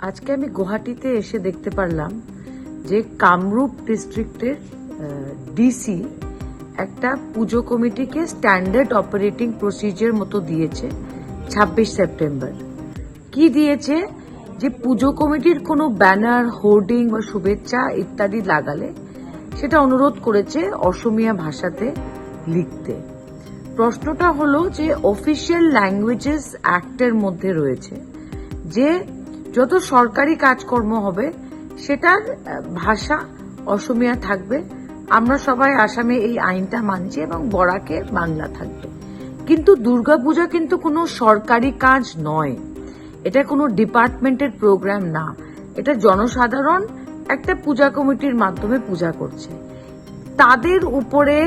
আজকে আমি গুয়াহাটিতে এসে দেখতে পারলাম যে কামরূপ ডিস্ট্রিক্টের ডিসি একটা পুজো কমিটিকে স্ট্যান্ডার্ড অপারেটিং প্রসিজার মতো দিয়েছে 26 সেপ্টেম্বর। কি দিয়েছে যে পুজো কমিটির কোনো ব্যানার, হোর্ডিং বা শুভেচ্ছা ইত্যাদি লাগালে সেটা অনুরোধ করেছে অসমীয়া ভাষাতে লিখতে। প্রশ্নটা হলো যে অফিসিয়াল ল্যাঙ্গুয়েজেস অ্যাক্টের মধ্যে রয়েছে যে যত সরকারি কাজকর্ম হবে সেটার ভাষা অসমীয়া থাকবে। আমরা সবাই আসামে এই আইনটা মানছি এবং বরাকে বাংলা থাকবে। কিন্তু দুর্গাপূজা কিন্তু কোনো সরকারি কাজ নয়, এটা কোনো ডিপার্টমেন্টের প্রোগ্রাম না, এটা জনসাধারণ একটা পূজা কমিটির মাধ্যমে পূজা করছে। তাদের উপরে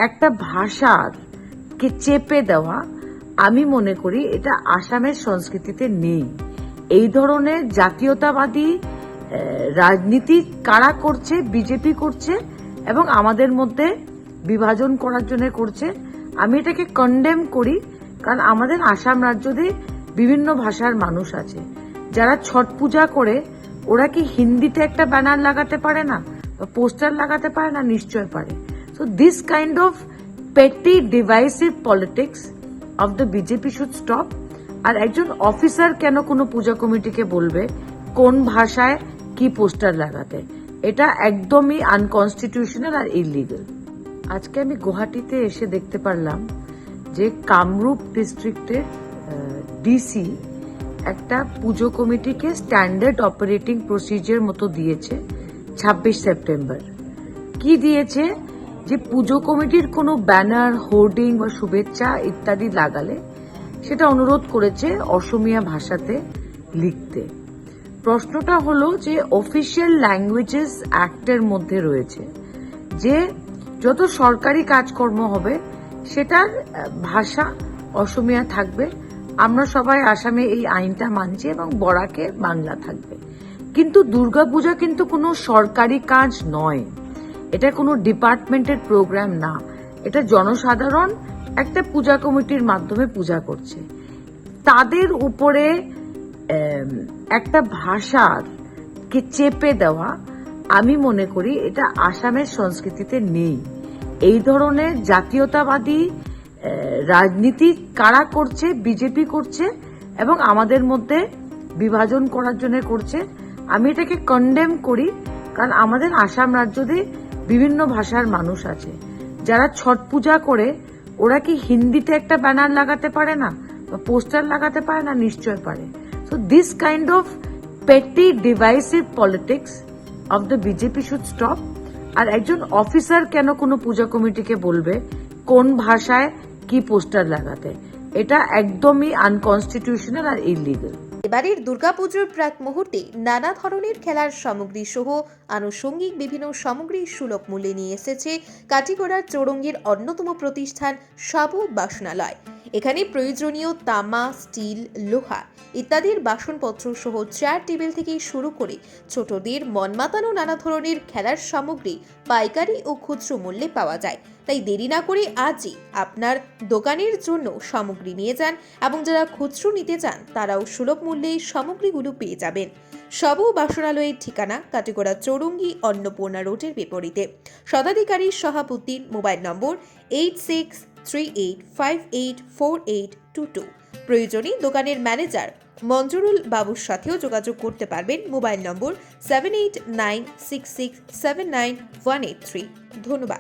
একটা ভাষাকে চেপে দেওয়া আমি মনে করি এটা আসামের সংস্কৃতিতে নেই। এই ধরনের জাতীয়তাবাদী রাজনীতি কারা করছে? বিজেপি করছে এবং আমাদের মধ্যে বিভাজন করার জন্য করছে। আমি এটাকে কন্ডেম করি, কারণ আমাদের আসাম রাজ্যতে বিভিন্ন ভাষার মানুষ আছে। যারা ছট পূজা করে ওরা কি হিন্দিতে একটা ব্যানার লাগাতে পারে না বা পোস্টার লাগাতে পারে না? নিশ্চয় পারে। So this kind of petty divisive politics of the BJP should stop. আর একজন অফিসার কেন কোনো পূজা কমিটিকে বলবে কোন ভাষায় কি পোস্টার লাগাতে? এটা একদমই আনকনস্টিটিউশনাল আর ইলিগাল। আজকে আমি গুয়াহাটিতে এসে দেখতে পারলাম যে কামরূপ ডিস্ট্রিক্টের ডিসি একটা পুজো কমিটিকে স্ট্যান্ডার্ড অপারেটিং প্রসিজার মতো দিয়েছে 26 সেপ্টেম্বর। কি দিয়েছে যে পুজো কমিটির কোনো ব্যানার, হোর্ডিং বা শুভেচ্ছা ইত্যাদি লাগালে সেটা অনুরোধ করেছে অসমীয়া ভাষাতে লিখতে। প্রশ্নটা হলো যে অফিসিয়াল ল্যাঙ্গুয়েজেস অ্যাক্টের মধ্যে রয়েছে যে যত সরকারি কাজকর্ম হবে সেটার ভাষা অসমীয়া থাকবে। আমরা সবাই আসামে এই আইনটা মানছি এবং বরাকে বাংলা থাকবে। কিন্তু দুর্গাপূজা কিন্তু কোনো সরকারি কাজ নয়, এটা কোনো ডিপার্টমেন্টের প্রোগ্রাম না, এটা জনসাধারণ একটা পূজা কমিটির মাধ্যমে পূজা করছে। তাদের উপরে একটা ভাষাকে চেপে দেওয়া আমি মনে করি এটা আসামের সংস্কৃতিতে নেই। এই ধরনের জাতীয়তাবাদী রাজনীতি কারা করছে? বিজেপি করছে এবং আমাদের মধ্যে বিভাজন করার জন্য করছে। আমি এটাকে কন্ডেম করি, কারণ আমাদের আসাম রাজ্যতে বিভিন্ন ভাষার মানুষ আছে। যারা ছট পূজা করে ওরা কি হিন্দিতে একটা ব্যানার লাগাতে পারে না বা পোস্টার লাগাতে পারে না? নিশ্চয় পারে। So this kind of petty divisive politics of the BJP should stop. আর একজন অফিসার কেন কোনো পূজা কমিটিকে বলবে কোন ভাষায় কি পোস্টার লাগাতে? এটা একদমই আনকনস্টিটিউশনাল আর ইলিগাল। এবারের দুর্গাপুজোর প্রাক মুহূর্তে নানা ধরনের খেলার সামগ্রী সহ আনুষঙ্গিক বিভিন্ন সামগ্রী সুলভ মূল্যে নিয়ে এসেছে কাটিগড়ার চৌরঙ্গীর অন্যতম প্রতিষ্ঠান সাবু বাসনালয়। এখানে প্রয়োজনীয় তামা, স্টিল, লোহা ইত্যাদির বাসনপত্র সহ চেয়ার টেবিল থেকে শুরু করে ছোটদের মন মাতানো নানা ধরনের খেলার সামগ্রী পাইকারি ও খুচরো মূল্যে পাওয়া যায়। তাই দেরি না করে আজই আপনার দোকানের জন্য সামগ্রী নিয়ে যান এবং যারা খুচরো নিতে চান তারাও সুলভ মূল্যে সামগ্রীগুলো পেয়ে যাবেন। সাবু বাসনালয়ের ঠিকানা কাটিগড়া চৌরঙ্গী অন্নপূর্ণা রোডের বিপরীতে। শতাধিকারী সহাবুদ্দিন, মোবাইল নম্বর 8638584822। প্রয়োজনে দোকানের ম্যানেজার মঞ্জুরুল বাবুর সাথেও যোগাযোগ করতে পারবেন। মোবাইল নম্বর 7896679183। ধন্যবাদ।